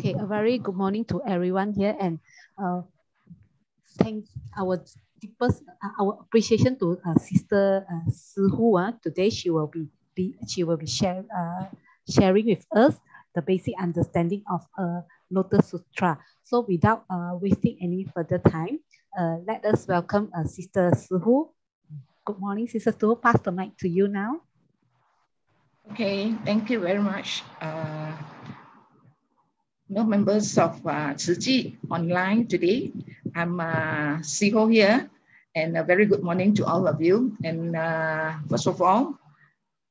Okay, a very good morning to everyone here, and thanks our deepest our appreciation to Sister Huah. Today she will be sharing with us the basic understanding of Lotus Sutra. So without wasting any further time, let us welcome Sister Huah. Good morning, Sister Huah. Pass the mic to you now. Okay, thank you very much. Members of Tzu Chi online today. I'm Huah here, and a very good morning to all of you. And first of all,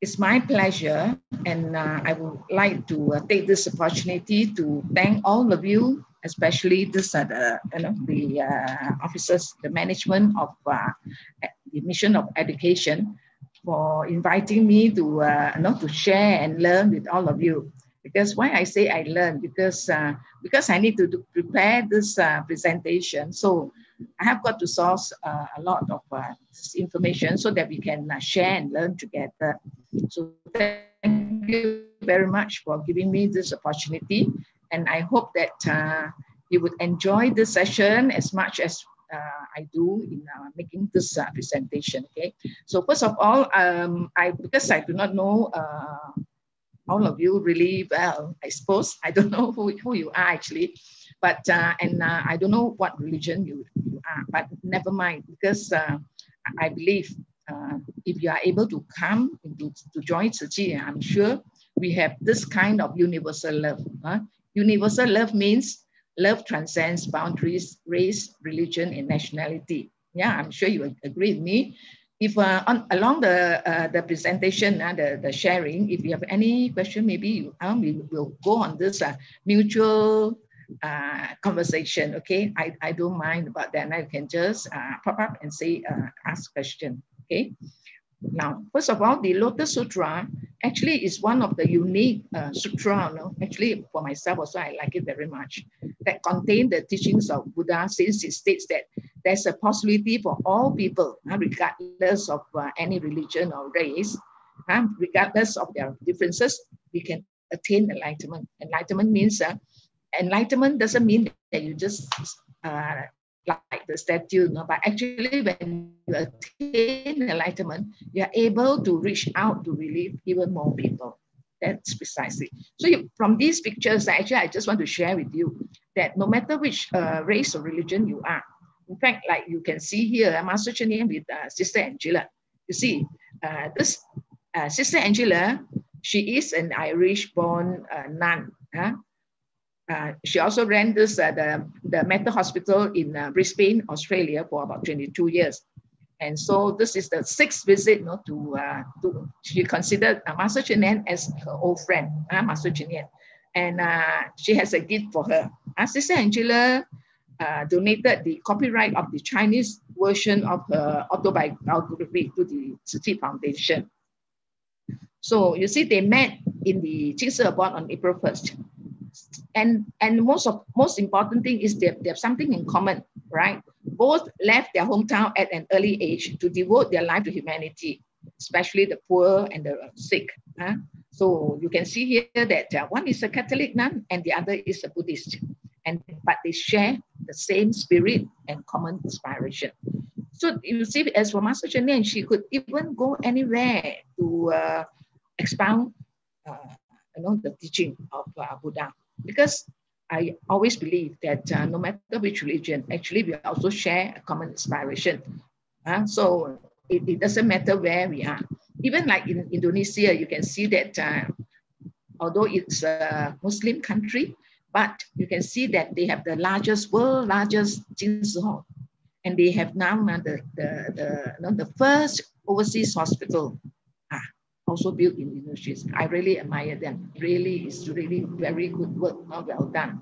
it's my pleasure, and I would like to take this opportunity to thank all of you, especially the officers, the management of the mission of education, for inviting me to to share and learn with all of you. Because why I say I learn, because I need to prepare this presentation. So I have got to source a lot of this information so that we can share and learn together. So thank you very much for giving me this opportunity. And I hope that you would enjoy this session as much as I do in making this presentation. Okay. So first of all, because I do not know all of you really well, I suppose. I don't know who you are actually, but I don't know what religion you are, but never mind, because I believe if you are able to come to join Tzu Chi, I'm sure we have this kind of universal love. Universal love means love transcends boundaries, race, religion, and nationality. Yeah, I'm sure you agree with me. If along the presentation, the sharing, if you have any question, maybe we will go on this mutual conversation. Okay, I don't mind about that. And I can just pop up and say ask question. Okay. Now, first of all, the Lotus Sutra actually is one of the unique sutra. Actually, for myself also, I like it very much. That contain the teachings of Buddha, since it states that there's a possibility for all people, regardless of any religion or race, regardless of their differences, we can attain enlightenment. Enlightenment means enlightenment doesn't mean that you just like the statue, but actually when you attain enlightenment, you are able to reach out to relieve even more people. That's precisely. So from these pictures, actually, I just want to share with you that no matter which race or religion you are, in fact, like you can see here, Master Cheng Yen with Sister Angela. You see, this Sister Angela, she is an Irish-born nun. She also ran this the mental hospital in Brisbane, Australia, for about 22 years. And so this is the 6th visit to she considered Master Cheng Yen as her old friend, Master Cheng Yen. And she has a gift for her. Sister Angela donated the copyright of the Chinese version of her autobiography to the Tzu Chi Foundation. So you see, they met in the Qingshi Abode on April 1st. And most important thing is they have something in common, right? Both left their hometown at an early age to devote their life to humanity, especially the poor and the sick. So you can see here that one is a Catholic nun and the other is a Buddhist, but they share the same spirit and common inspiration. So you see, as for Master Cheng Yen, she could even go anywhere to expound the teaching of Buddha. Because I always believe that no matter which religion, actually we also share a common inspiration. So it doesn't matter where we are. Even like in Indonesia, you can see that although it's a Muslim country, but you can see that they have the world largest Qingshi hall. And they have now the first overseas hospital also built in Indonesia. I really admire them. Really, it's really very good work, well done.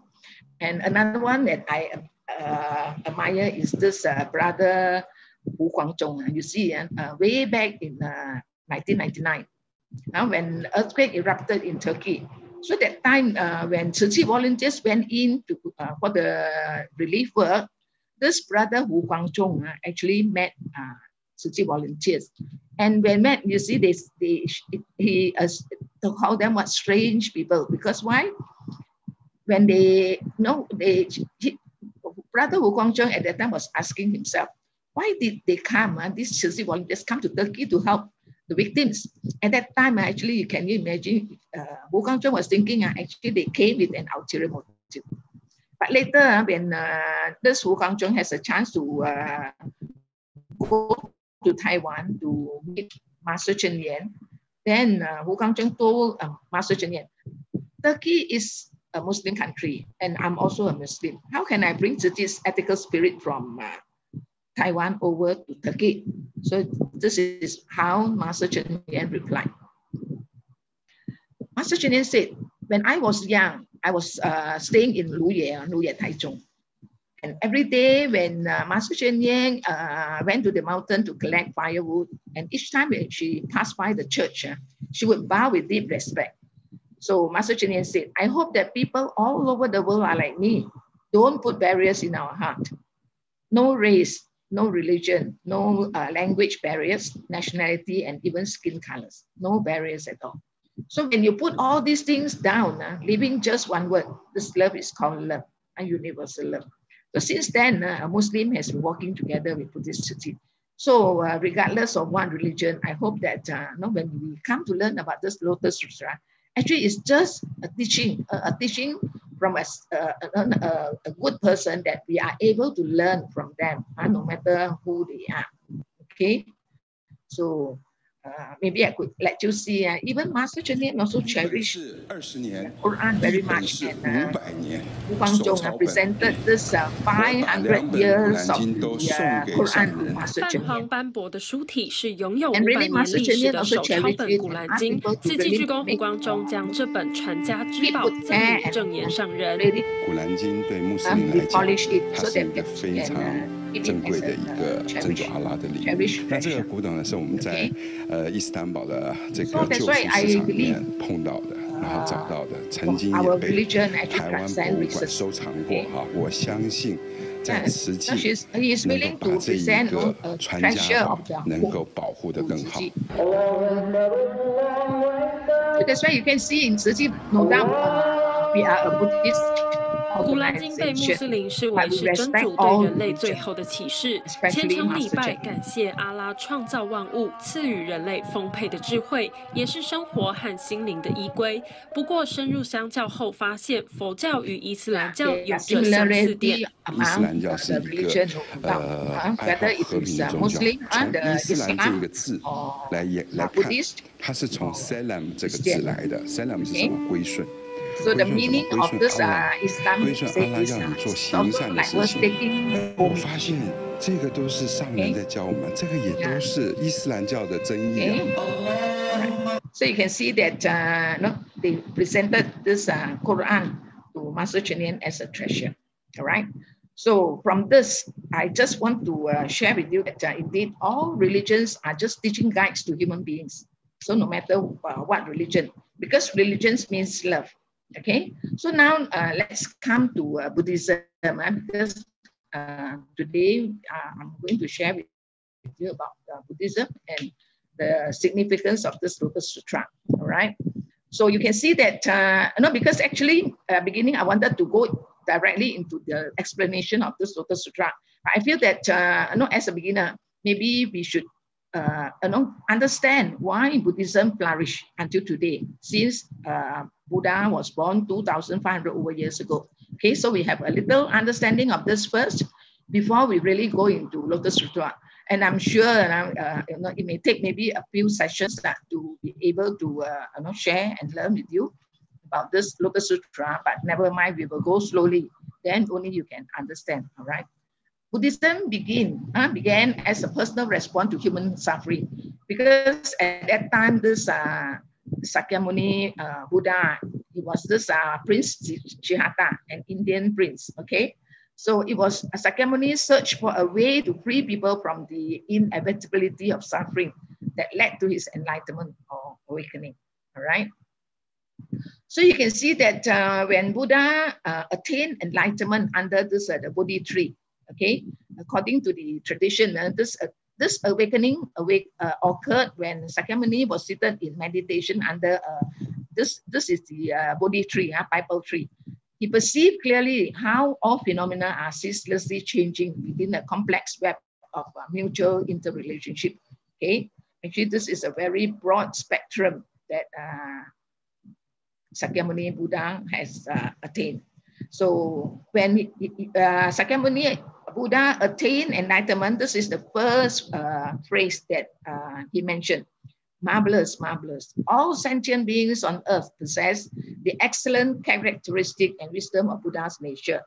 And another one that I admire is this brother Wu Guangzhong. You see, way back in 1999, when earthquake erupted in Turkey. So that time when Tzu Chi volunteers went in for the relief work, this brother Wu Guangzhong actually met Tzu Chi volunteers. And when met, you see, he called them what strange people. Because why? when Brother Wu Guangzhong at that time was asking himself, why did they come? These Chelsea volunteers come to Turkey to help the victims. At that time, actually, can you imagine? Wu Guangzhong was thinking, actually, they came with an ulterior motive. But later, when this Wu Guangzhong has a chance to go to Taiwan to meet Master Chen Yan, then Wu Guangzhong told Master Chen Yan, Turkey is a Muslim country, and I'm also a Muslim. How can I bring this ethical spirit from Taiwan over to Turkey? So this is how Master Chen Yan replied. Master Chen Yan said, when I was young, I was staying in Luye, Taichung. And every day when Master Chen Yan went to the mountain to collect firewood, and each time when she passed by the church, she would bow with deep respect. So Master Chen Yan said, I hope that people all over the world are like me. Don't put barriers in our heart. No race, no religion, no language barriers, nationality, and even skin colors. No barriers at all. So when you put all these things down, leaving just one word, this love is called love, a universal love. So since then, a Muslim has been working together with Buddhist. So regardless of one religion, I hope that when we come to learn about this Lotus Sutra, actually it's just a teaching from a good person that we are able to learn from them, no matter who they are. Okay, so maybe I could let you see, even Master Chen Yan also cherished Quran very much. Wu Guangzhong presented this 500 years of the Quran to Master Chen Yan. And really, Master Chen Yan also cherished it and asked people to really make polish it so that they can 珍贵的一个真主阿拉的礼物。那这个古董呢，是我们在伊斯坦堡的这个旧书市场里面碰到的，然后找到的，曾经也被台湾博物馆收藏过哈。我相信在慈济能够把这一个传家宝能够保护得更好。That's why you can see in 慈济 no doubt we are a Buddhist. 古兰经被穆斯林视为是真主对人类最后的启示，虔诚礼拜，感谢阿拉创造万物，赐予人类丰沛的智慧，也是生活和心灵的依归。不过深入相较后发现，佛教与伊斯兰教有着相似点。伊斯兰教是一个爱好和平的宗教，从伊斯兰这个字来看，它是从 salam 这个字来的。salam 是什么？归顺。So the meaning of this Islam is also like us taking. 我发现这个都是上人在教我们，这个也都是伊斯兰教的真义啊。So you can see that they presented this Quran to Master Chen Yan as a treasure. All right. So from this, I just want to share with you that indeed all religions are just teaching guides to human beings. So no matter what religion, because religions means love. Okay, so now let's come to Buddhism, because today I'm going to share with you about Buddhism and the significance of this Lotus Sutra. All right, so you can see that because actually beginning I wanted to go directly into the explanation of this Lotus Sutra. I feel that as a beginner, maybe we should understand why Buddhism flourished until today, since Buddha was born 2,500 over years ago. Okay, so we have a little understanding of this first before we really go into Lotus Sutra. And I'm sure it may take maybe a few sessions to be able to share and learn with you about this Lotus Sutra, but never mind, we will go slowly. Then only you can understand, all right? Buddhism began as a personal response to human suffering, because at that time, this Sakyamuni Buddha, he was this Prince Chihata, an Indian prince, okay? So it was Sakyamuni's search for a way to free people from the inevitability of suffering that led to his enlightenment or awakening, all right? So you can see that when Buddha attained enlightenment under this the Bodhi tree, okay, according to the tradition, this awakening occurred when Sakyamuni was seated in meditation under this is the Bodhi tree, Pipal tree. He perceived clearly how all phenomena are ceaselessly changing within a complex web of mutual interrelationship. Okay, actually, this is a very broad spectrum that Sakyamuni Buddha has attained. So when Sakyamuni Buddha attained enlightenment, this is the first phrase that he mentioned. Marvelous, marvelous. All sentient beings on earth possess the excellent characteristic and wisdom of Buddha's nature,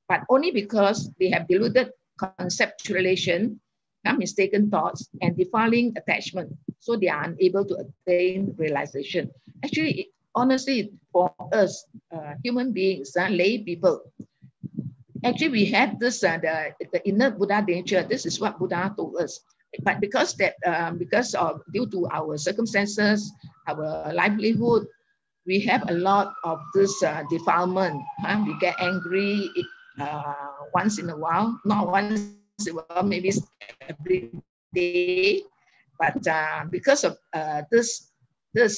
but only because they have deluded conceptualization, mistaken thoughts, and defiling attachment, so they are unable to attain realization. Actually, honestly, for us, human beings, lay people, actually we have this, the inner Buddha nature. This is what Buddha told us. But because due to our circumstances, our livelihood, we have a lot of this defilement. We get angry once in a while, not once in a while, maybe every day. But because of this,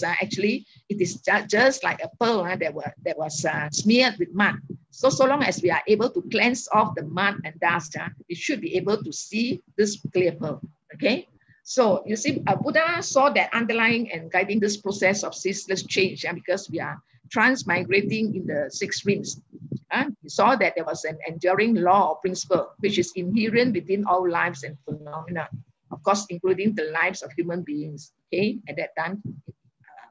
actually, it is just like a pearl that was smeared with mud. So long as we are able to cleanse off the mud and dust, we should be able to see this clear pearl. Okay, so you see, Buddha saw that underlying and guiding this process of ceaseless change, because we are transmigrating in the 6 realms. He saw that there was an enduring law or principle which is inherent within all lives and phenomena, of course, including the lives of human beings. Okay, at that time,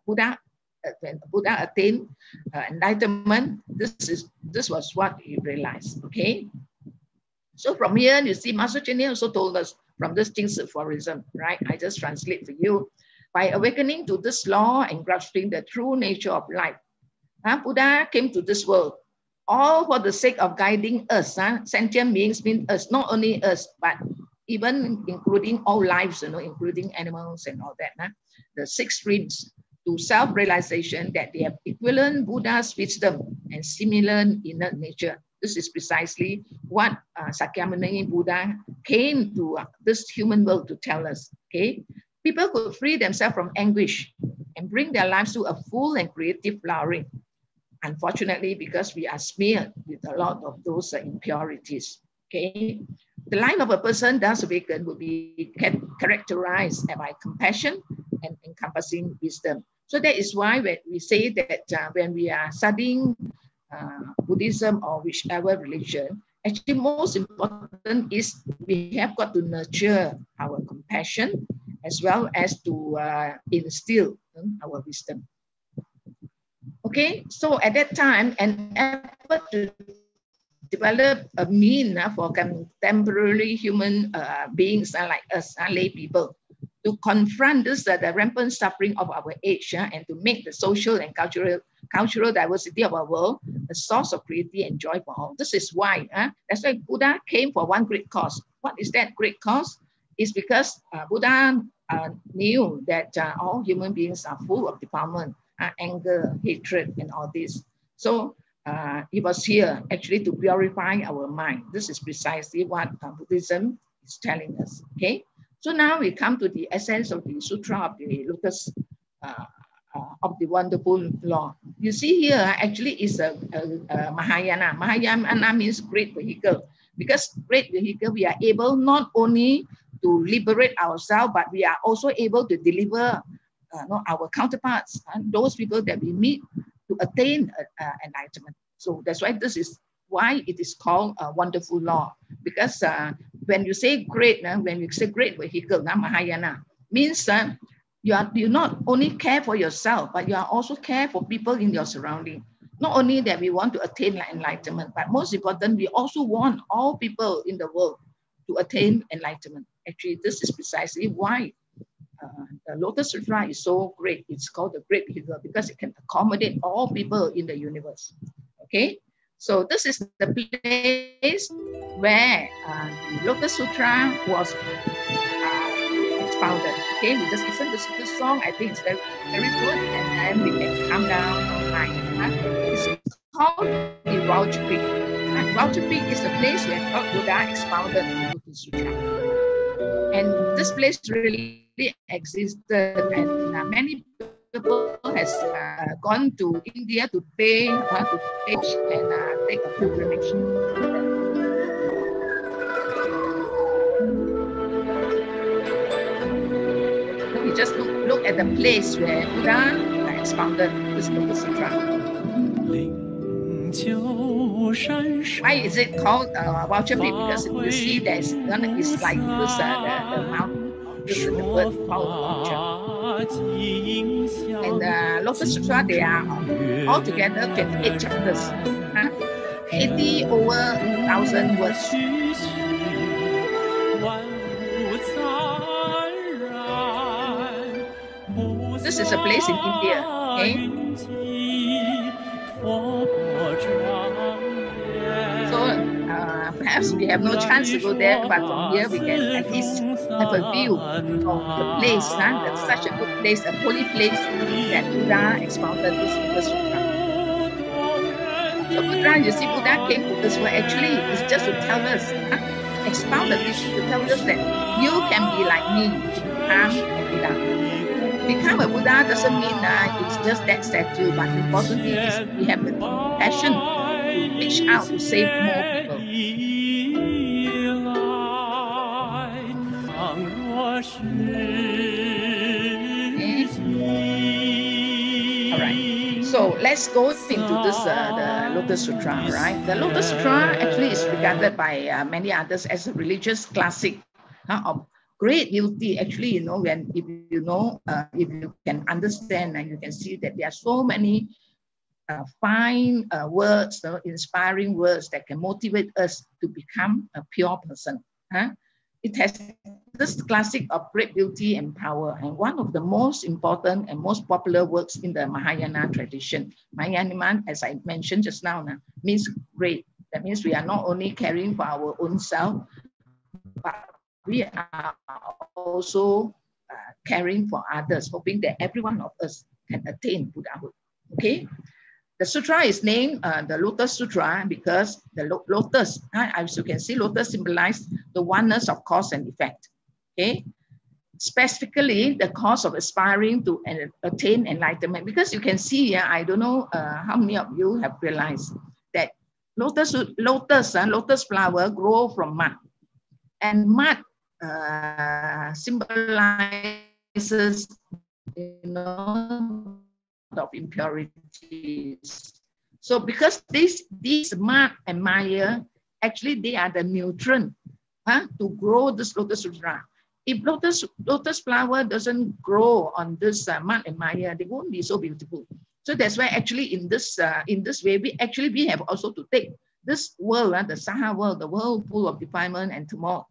when Buddha attained enlightenment, this was what he realized. Okay, so from here, you see, Master Chene also told us from this Jingsi aphorism, right? I just translate for you. By awakening to this law and grasping the true nature of life, Buddha came to this world, all for the sake of guiding us. Sentient beings mean us, not only us, but even including all lives, including animals and all that. The 6 streams to self-realization that they have equivalent Buddha's wisdom and similar inner nature. This is precisely what Sakyamuni Buddha came to this human world to tell us. Okay, people could free themselves from anguish and bring their lives to a full and creative flowering. Unfortunately, because we are smeared with a lot of those impurities. Okay, the life of a person thus awakened will be characterized by compassion and encompassing wisdom. So that is why when we say that when we are studying Buddhism or whichever religion, actually most important is we have got to nurture our compassion as well as to instill our wisdom. Okay, so at that time, an effort to develop a mean for contemporary human beings like us, lay people, to confront this the rampant suffering of our age and to make the social and cultural diversity of our world a source of creativity and joy for all. This is why, that's why Buddha came for one great cause. What is that great cause? It's because Buddha knew that all human beings are full of defilement, anger, hatred, and all this. So he was here actually to purify our mind. This is precisely what Buddhism is telling us. Okay, so now we come to the essence of the Sutra of the Lotus of the Wonderful Law. You see here actually is a Mahayana. Mahayana means great vehicle. Because great vehicle, we are able not only to liberate ourselves, but we are also able to deliver our counterparts and those people that we meet to attain enlightenment. So that's why this is why it is called a wonderful law. Because when you say great, when you say great vehicle, Mahayana, means you not only care for yourself, but you are also care for people in your surrounding. Not only that we want to attain enlightenment, but most important, we also want all people in the world to attain enlightenment. Actually, this is precisely why the Lotus Sutra is so great. It's called the great vehicle because it can accommodate all people in the universe. Okay, so this is the place where the Lotus Sutra was expounded. Okay, we just listen to this song. I think it's very, very good, and then we can calm down our mind. It's called the Rauch Creek. Rauch Creek is the place where Buddha expounded the Lotus Sutra. And this place really existed, and many has gone to India to pay and take a pilgrimage. So we just look at the place where Buddha expounded this Lotus Sutra. Why is it called voucher feet? Because you see there's it's like this the mouth, the word voucher. And the Lotus Sutra, they are altogether 28 chapters, 80 over 1,000 words. This is a place in India, okay? So perhaps we have no chance to go there, but from here we can at least have a view of the place, that's such a good place, a holy place that Buddha expounded this Lotus Sutra. So Buddha, you see, Buddha came to this world actually is just to tell us, expounded this to tell us that you can be like me, become a Buddha. Become a Buddha doesn't mean it's just that statue, but importantly is we have the passion to reach out to save more people. Okay. All right. So let's go into this the Lotus Sutra, right? The Lotus Sutra actually is regarded by many others as a religious classic of great beauty. Actually, you know, if you can understand and you can see that there are so many fine words, inspiring words that can motivate us to become a pure person. It has this classic of great beauty and power, and one of the most important and most popular works in the Mahayana tradition. Mahayana, as I mentioned just now, means great. That means we are not only caring for our own self, but we are also caring for others, hoping that every one of us can attain Buddhahood. Okay, the sutra is named the Lotus Sutra because the lotus, as you can see, lotus symbolizes the oneness of cause and effect. Okay, specifically the cause of aspiring to attain enlightenment. Because you can see, I don't know how many of you have realized that lotus flower grow from mud, and mud symbolizes, of impurities. So because these mud and mire, actually they are the nutrient to grow this Lotus Sutra. If lotus flower doesn't grow on this mud and mire, they won't be so beautiful. So that's why actually in this way we have also to take this world, the Saha world, the whirlpool of defilement and tumult,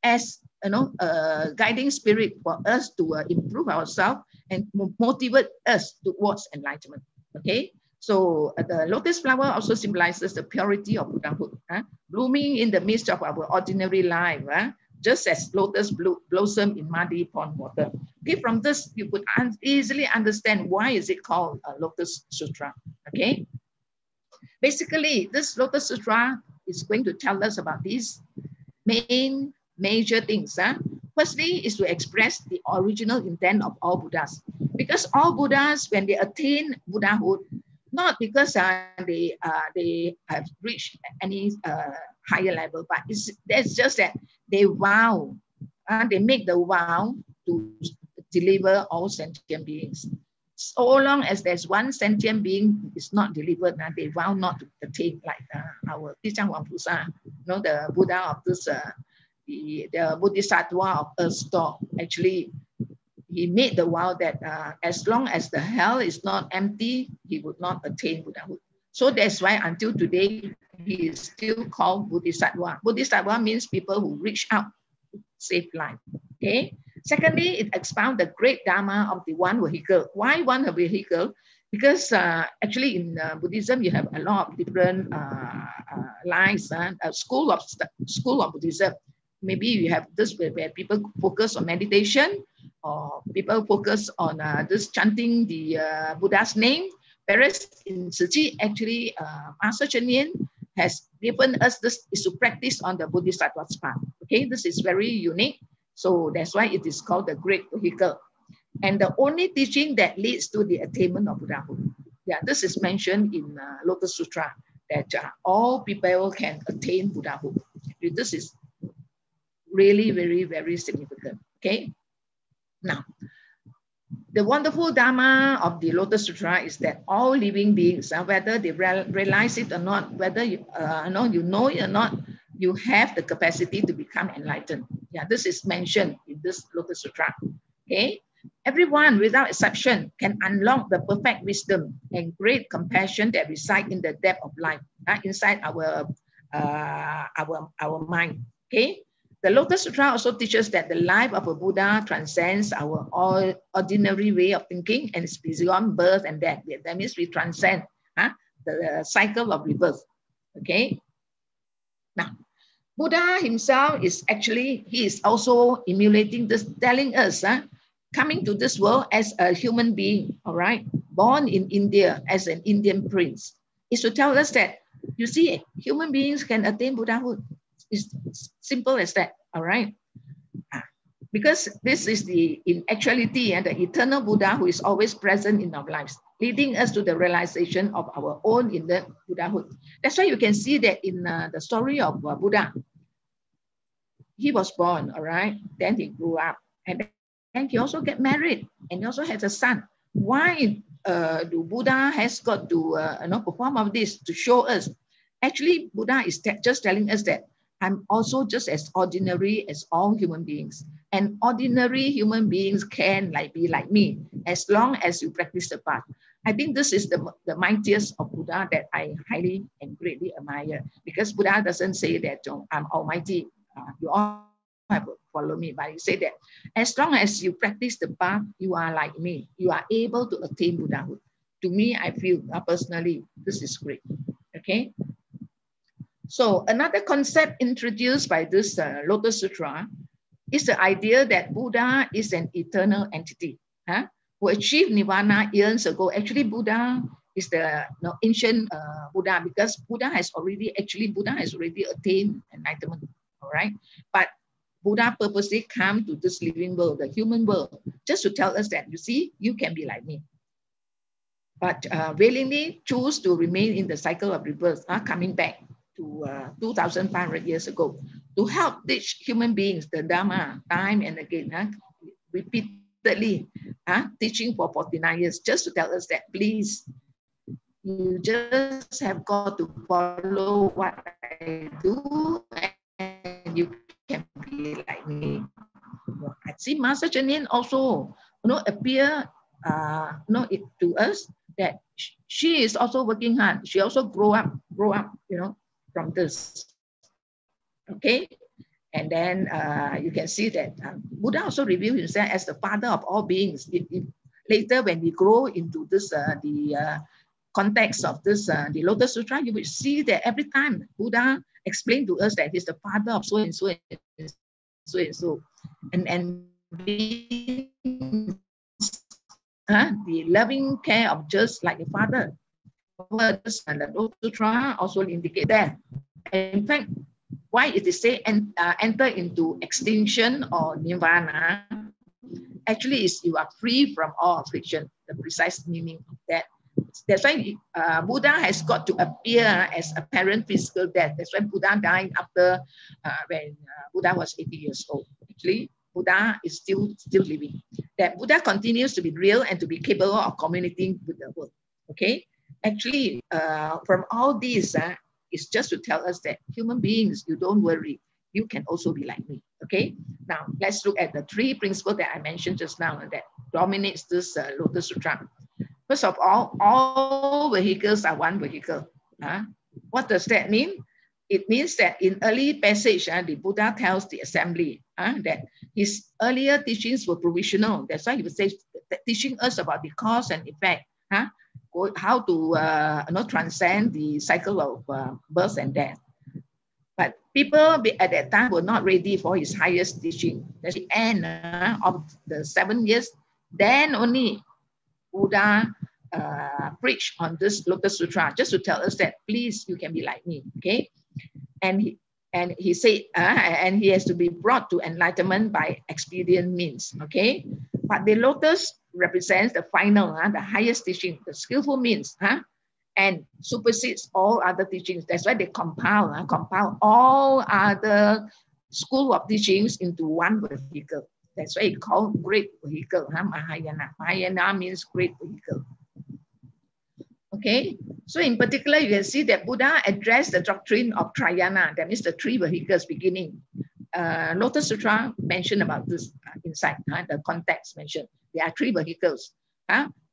as a guiding spirit for us to improve ourselves and motivate us towards enlightenment. Okay, so the lotus flower also symbolizes the purity of Buddhahood, blooming in the midst of our ordinary life, just as lotus blossom in muddy pond water. Okay, from this you could easily understand why is it called a Lotus Sutra. Okay, basically this Lotus Sutra is going to tell us about these major things. Firstly is to express the original intent of all Buddhas. Because all Buddhas, when they attain Buddhahood, not because they have reached any higher level, but that's just that they vow, they make the vow to deliver all sentient beings. So long as there's one sentient being is not delivered, they vow not to attain, like our Tijang Wangpusa, the Buddha of this, the Bodhisattva of Earth Store. Actually, he made the vow that as long as the hell is not empty, he would not attain Buddhahood. So that's why until today, he is still called Bodhisattva. Bodhisattva means people who reach out to save life. Okay. Secondly, it expounds the great Dharma of the one vehicle. Why one vehicle? Because actually in Buddhism, you have a lot of different lines, school of Buddhism. Maybe you have this where people focus on meditation, or people focus on this chanting the Buddha's name. Whereas in Tzu Chi, actually, Master Cheng Yen has given us this is to practice on the Bodhisattva's path. Okay, this is very unique. So that's why it is called the great vehicle. and the only teaching that leads to the attainment of Buddhahood. Yeah, this is mentioned in Lotus Sutra, that all people can attain Buddhahood. This is really very, very significant. Okay. Now, the wonderful Dharma of the Lotus Sutra is that all living beings, whether they realize it or not, whether you know it or not, you have the capacity to become enlightened. Yeah, this is mentioned in this Lotus Sutra. Okay. Everyone, without exception, can unlock the perfect wisdom and great compassion that reside in the depth of life, inside our mind. Okay. The Lotus Sutra also teaches that the life of a Buddha transcends our ordinary way of thinking and is beyond birth and death. That means we transcend the cycle of rebirth. Okay. Now, Buddha himself is actually, he is also emulating this, telling us, coming to this world as a human being, all right, born in India as an Indian prince, is to tell us that, you see, human beings can attain Buddhahood. It's simple as that, all right? Because this is in actuality, and the eternal Buddha who is always present in our lives, leading us to the realization of our own inner Buddhahood. That's why you can see that in the story of Buddha. He was born, all right? Then he grew up, and then he also get married, and he also has a son. Why do Buddha has got to perform all this to show us? Actually, Buddha is just telling us that I'm also just as ordinary as all human beings. And ordinary human beings can be like me, as long as you practice the path. I think this is the mightiest of Buddha that I highly and greatly admire. Because Buddha doesn't say that I'm almighty, you all have to follow me. But he said that as long as you practice the path, you are like me. You are able to attain Buddhahood. To me, I feel personally, this is great. Okay. So another concept introduced by this Lotus Sutra is the idea that Buddha is an eternal entity who achieved Nirvana years ago. Actually, Buddha is the ancient Buddha, because Buddha has already attained enlightenment. All right, but Buddha purposely come to this living world, the human world, just to tell us that, you see, you can be like me. But willingly choose to remain in the cycle of rebirth, coming back to 2,500 years ago, to help teach human beings the Dharma time and again, repeatedly, teaching for 49 years, just to tell us that, please, you just have got to follow what I do, and you can be like me. I see Master Chenin also, appear, to us that she is also working hard. She also grow up, from this. Okay, and then you can see that Buddha also revealed himself as the father of all beings. Later, when we grow into this the context of this the Lotus Sutra, you will see that every time Buddha explained to us that he's the father of so and so and so and so, and the loving care of just like a father. Words and the Lotus Sutra also indicate that. In fact, why it is say enter into extinction or nirvana, actually is you are free from all affliction, the precise meaning of that. That's why Buddha has got to appear as apparent physical death. That's why Buddha died after when Buddha was 80 years old. Actually, Buddha is still living. That Buddha continues to be real and to be capable of communicating with the world. Okay. Actually, from all these, it's just to tell us that human beings, you don't worry, you can also be like me. Okay. Now let's look at the three principles that I mentioned just now that dominates this Lotus Sutra. First of all vehicles are one vehicle. What does that mean? It means that in early passage, the Buddha tells the assembly that his earlier teachings were provisional. That's why he would say teaching us about the cause and effect, how to transcend the cycle of birth and death. But people at that time were not ready for his highest teaching. At the end of the 7 years, then only Buddha preached on this Lotus Sutra, just to tell us that, please, you can be like me, okay? And And he said, and he has to be brought to enlightenment by expedient means. Okay, but the lotus represents the final, the highest teaching, the skillful means, and supersedes all other teachings. That's why they compile all other school of teachings into one vehicle. That's why it's called great vehicle, Mahayana. Mahayana means great vehicle. Okay, so in particular, you can see that Buddha addressed the doctrine of Trayana, that means the three vehicles beginning. Lotus Sutra mentioned about this inside, the context mentioned. There are three vehicles.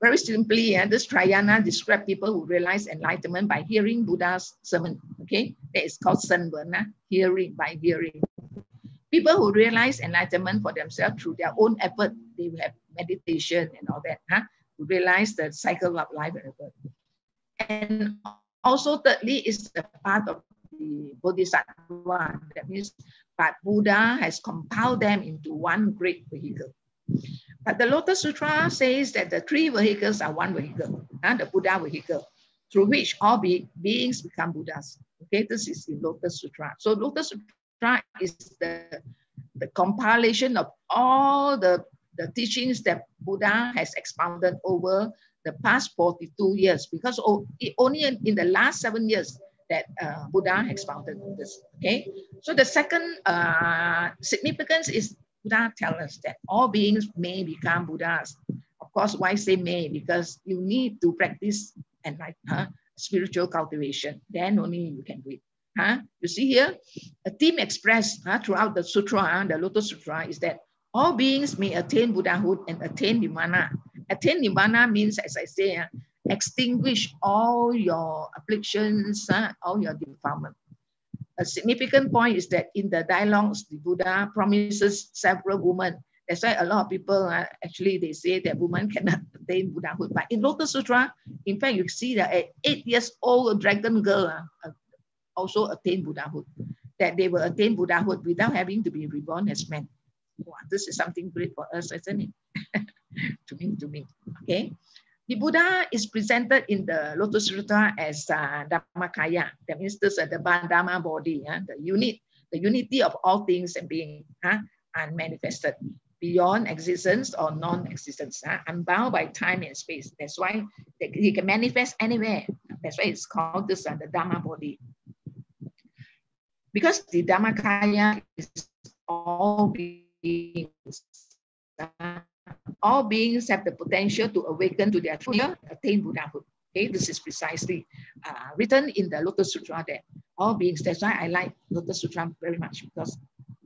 Very simply, this Trayana describes people who realize enlightenment by hearing Buddha's sermon. Okay, that is called Sanvarna, hearing, by hearing. People who realize enlightenment for themselves through their own effort, they will have meditation and all that, to realize the cycle of life and birth. And also, thirdly, is the part of the Bodhisattva. That means, but Buddha has compiled them into one great vehicle. But the Lotus Sutra says that the three vehicles are one vehicle, the Buddha vehicle, through which all beings become Buddhas. Okay, this is in Lotus Sutra. So Lotus Sutra is the compilation of all the teachings that Buddha has expounded over the past 42 years, because only in the last 7 years that Buddha expounded this. Okay, so the second significance is Buddha tells us that all beings may become Buddhas. Of course, why say may? Because you need to practice and spiritual cultivation. Then only you can do it. You see here, a theme expressed throughout the sutra, the Lotus Sutra, is that all beings may attain Buddhahood and attain Nirvana. Attain Nirvana means, as I say, extinguish all your afflictions, all your defilement. A significant point is that in the dialogues, the Buddha promises several women. That's why a lot of people actually they say that women cannot attain Buddhahood. But in Lotus Sutra, in fact, you see that an 8 years old dragon girl also attained Buddhahood. That they will attain Buddhahood without having to be reborn as men. Wow, this is something great for us, isn't it? to me. Okay. The Buddha is presented in the Lotus Sutra as Dhammakaya. That means this is the Dhamma body, the unity of all things and being, unmanifested, beyond existence or non-existence, unbound by time and space. That's why he can manifest anywhere. That's why it's called this the Dhamma body. Because the Dhammakaya is all beings. All beings have the potential to awaken to their true nature, attain Buddhahood. Okay, this is precisely written in the Lotus Sutra that all beings, that's why I like Lotus Sutra very much, because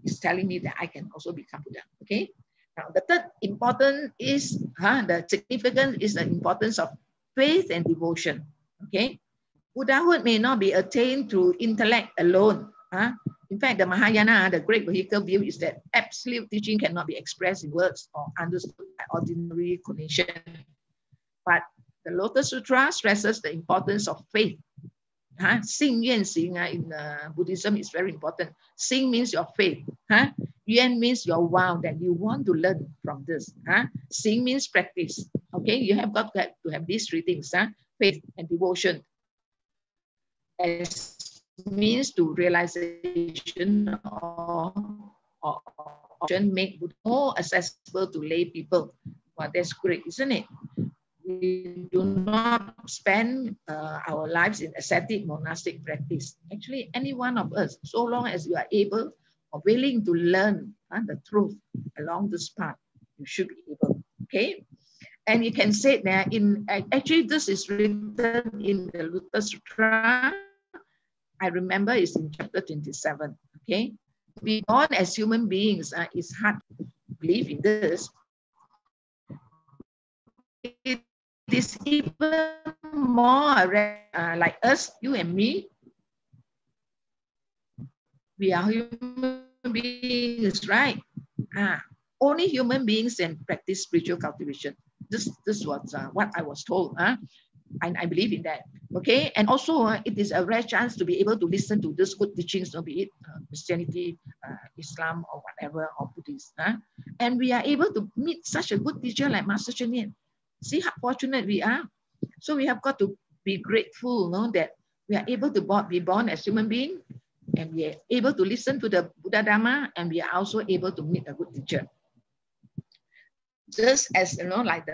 it's telling me that I can also become Buddha. Okay, now the third important is, the significance is the importance of faith and devotion. Okay, Buddhahood may not be attained through intellect alone. In fact, the Mahayana, the great vehicle view, is that absolute teaching cannot be expressed in words or understood by ordinary cognition. But the Lotus Sutra stresses the importance of faith. Xing Yuan Xing in Buddhism is very important. Xing means your faith. Yuan means your vow that you want to learn from this. Xing means practice. Okay, you have got to have these three things: faith and devotion. As means to realization or make more accessible to lay people. Well, that's great, isn't it? We do not spend our lives in ascetic monastic practice. Actually, any one of us, so long as you are able or willing to learn the truth along this path, you should be able. Okay, and you can say that actually this is written in the Lotus Sutra. I remember it's in chapter 27, okay? To be born as human beings is hard to believe in this. It is even more like us, you and me. We are human beings, right? Only human beings can practice spiritual cultivation. This was what I was told. I believe in that. Okay, and also it is a rare chance to be able to listen to these good teachings, be it Christianity, Islam, or whatever, or Buddhist. And we are able to meet such a good teacher like Master Cheng Yen. See how fortunate we are. So we have got to be grateful, that we are able to be born as human beings. and we are able to listen to the Buddha Dharma, and we are also able to meet a good teacher. Just as, like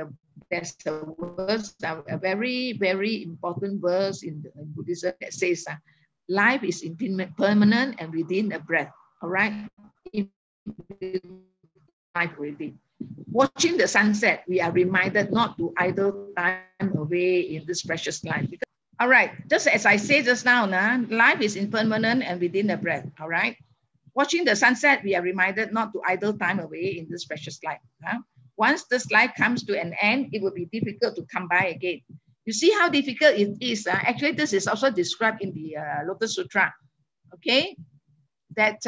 there's a verse, a very, very important verse in Buddhism that says, life is impermanent and within a breath. All right? Life already. Watching the sunset, we are reminded not to idle time away in this precious life. All right, just as I said just now, life is impermanent and within a breath. All right? Watching the sunset, we are reminded not to idle time away in this precious life. Once this life comes to an end, it will be difficult to come by again. You see how difficult it is. Actually, this is also described in the Lotus Sutra. Okay? That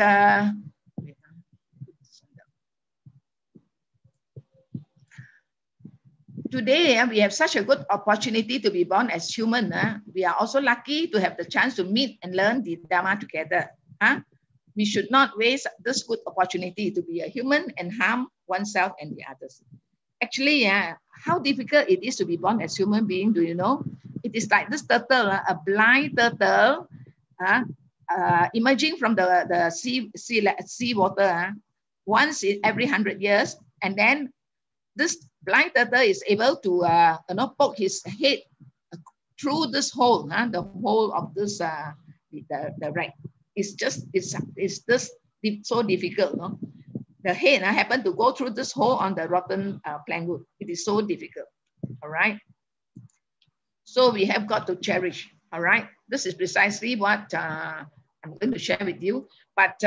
today, we have such a good opportunity to be born as human. We are also lucky to have the chance to meet and learn the Dharma together. We should not waste this good opportunity to be a human and harm oneself and the others. Actually, how difficult it is to be born as human being, do you know? It is like this turtle, a blind turtle, emerging from the sea water once in every 100 years, and then this blind turtle is able to poke his head through this hole, the hole of this the rack. It's just so difficult. No? The head happened to go through this hole on the rotten plank wood. It is so difficult. All right. So we have got to cherish. All right. This is precisely what I'm going to share with you. But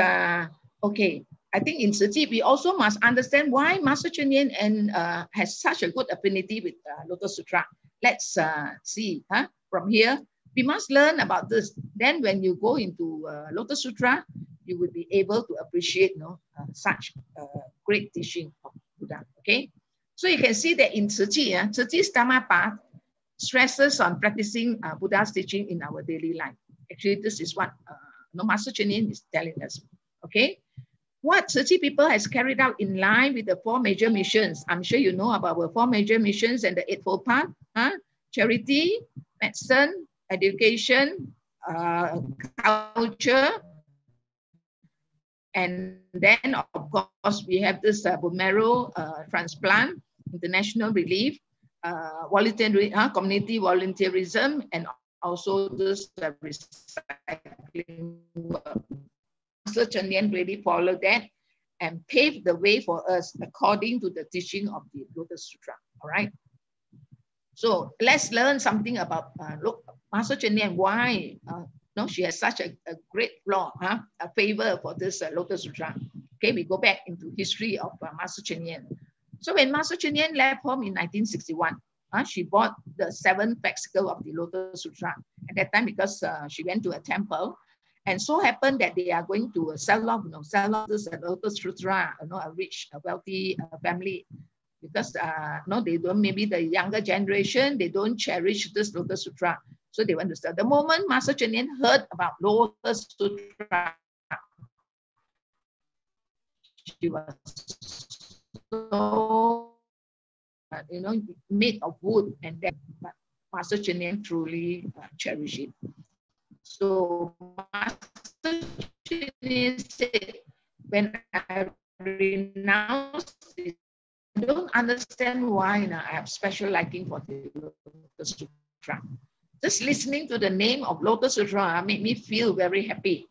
okay, I think in Tzu Chi, we also must understand why Master Chuen Yen has such a good affinity with Lotus Sutra. Let's see. From here, we must learn about this. Then when you go into Lotus Sutra, you will be able to appreciate such great teaching of Buddha. Okay, so you can see that in Tzu Chi, Tzu Chi's Dharma path stresses on practicing Buddha's teaching in our daily life. Actually, this is what Master Chuen Yen is telling us. Okay, what Tzu Chi people has carried out in line with the 4 major missions. I'm sure you know about our 4 major missions and the Eightfold Path: charity, medicine, education, culture, and then of course we have this bone marrow transplant, international relief, voluntary community volunteerism, and also this recycling work. Master Chuen Yen really followed that and paved the way for us according to the teaching of the Lotus Sutra. All right. So let's learn something about Master Chuen Yen. Why she has such a great flaw, a favor for this Lotus Sutra. Okay, we go back into history of Master Chuen Yen. So when Master Chuen Yen left home in 1961, she bought the 7th fascicle of the Lotus Sutra. At that time, because she went to a temple, and so happened that they are going to sell off this Lotus Sutra, a rich, wealthy family. Because they don't, maybe the younger generation, they don't cherish this Lotus Sutra. So they want to sell. The moment Master Chuen Yen heard about Lotus Sutra, she was so, made of wood, and then Master Chuen Yen truly cherished it. So Master Chuen Yen said, when I renounce this, I don't understand why I have special liking for the Lotus Sutra. Just listening to the name of Lotus Sutra made me feel very happy.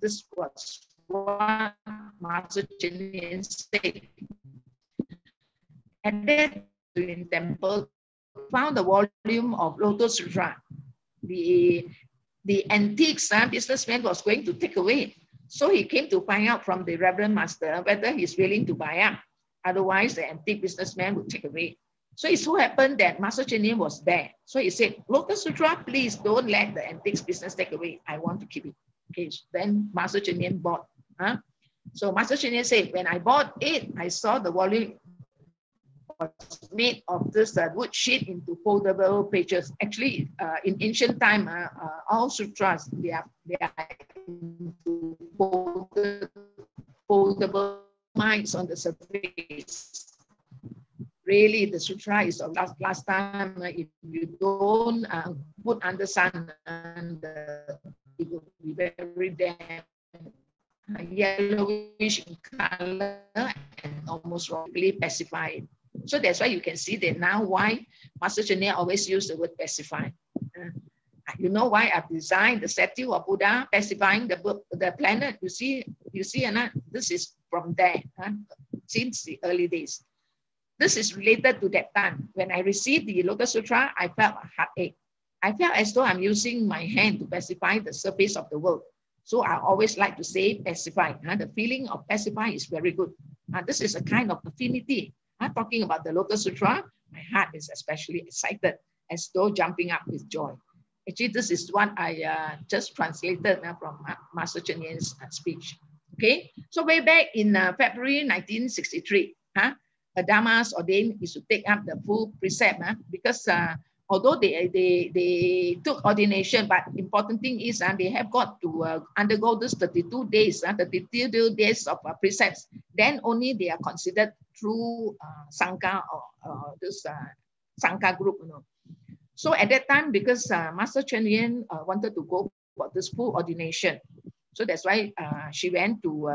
This was what Master Chuen Yen said. And then in temple, found the volume of Lotus Sutra. The antiques businessman was going to take away. So he came to find out from the Reverend Master whether he's willing to buy up. Otherwise, the antique businessman would take away. So it so happened that Master Chuen Yen was there. So he said, Lotus Sutra, please don't let the antiques business take away. I want to keep it. Okay, so then Master Chuen Yen bought. So Master Chuen Yen said, when I bought it, I saw the volume was made of this wood sheet into foldable pages. Actually, in ancient time, all sutras, they are into foldable minds on the surface. Really, the sutra is of last time. If you don't put under sun, and it will be very damp, yellowish in color, and almost wrongly pacified. So that's why you can see that now why Master Cheng always use the word pacify. You know why I've designed the statue of Buddha pacifying the planet. You see, this is from there, since the early days. This is related to that time. When I received the Lotus Sutra, I felt a heartache. I felt as though I'm using my hand to pacify the surface of the world. So I always like to say pacify. The feeling of pacify is very good. This is a kind of affinity. Talking about the Lotus Sutra, my heart is especially excited, as though jumping up with joy. Actually, this is what I just translated from Master Cheng Yen's speech. Okay, so way back in February 1963, Dhammas ordained is to take up the full precept because although they took ordination, but important thing is they have got to undergo this 32 days, 32 days of precepts. Then only they are considered true Sangha or this Sangha group, you know. So at that time, because Master Cheng Yen wanted to go for this full ordination, so that's why she went to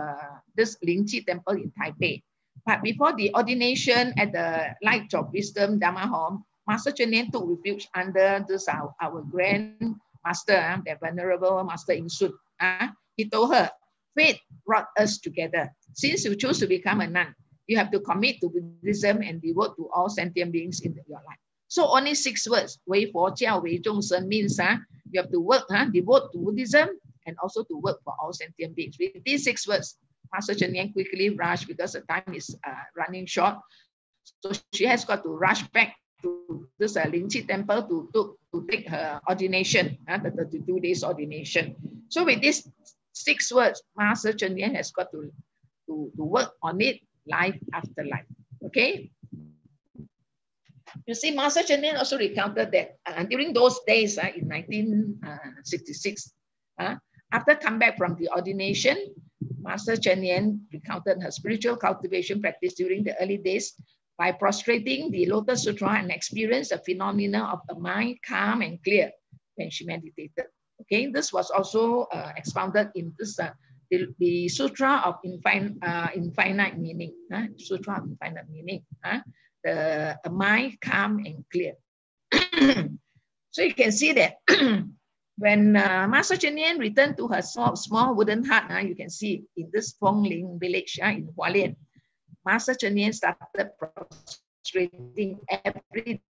this Lingqi temple in Taipei. But before the ordination at the Light of Wisdom Dhamma Hall, Master Cheng Yen took refuge under this our grand master, the Venerable Master In Sun. He told her, "Fate brought us together. Since you choose to become a nun, you have to commit to Buddhism and devote to all sentient beings in your life." So only 6 words, Wei Fo Jiao Wei Zhong Shen, means you have to work, devote to Buddhism and also to work for all sentient beings. With these 6 words, Master Cheng Yen quickly rushed because the time is running short. So she has got to rush back to this Lingqi temple to take her ordination, the 32 days ordination. So with these 6 words, Master Cheng Yen has got to work on it life after life. Okay. You see, Master Cheng Yen also recounted that during those days in 1966, after come back from the ordination, Master Cheng Yen recounted her spiritual cultivation practice during the early days by prostrating the Lotus Sutra and experienced the phenomena of the mind calm and clear when she meditated. Okay, this was also expounded in this the Sutra of Infinite Meaning. Sutra of Infinite Meaning. The mind calm and clear. So you can see that when Master Cheng Yen returned to her small wooden hut, you can see in this Fengling village in Hualien, Master Cheng Yen started prostrating every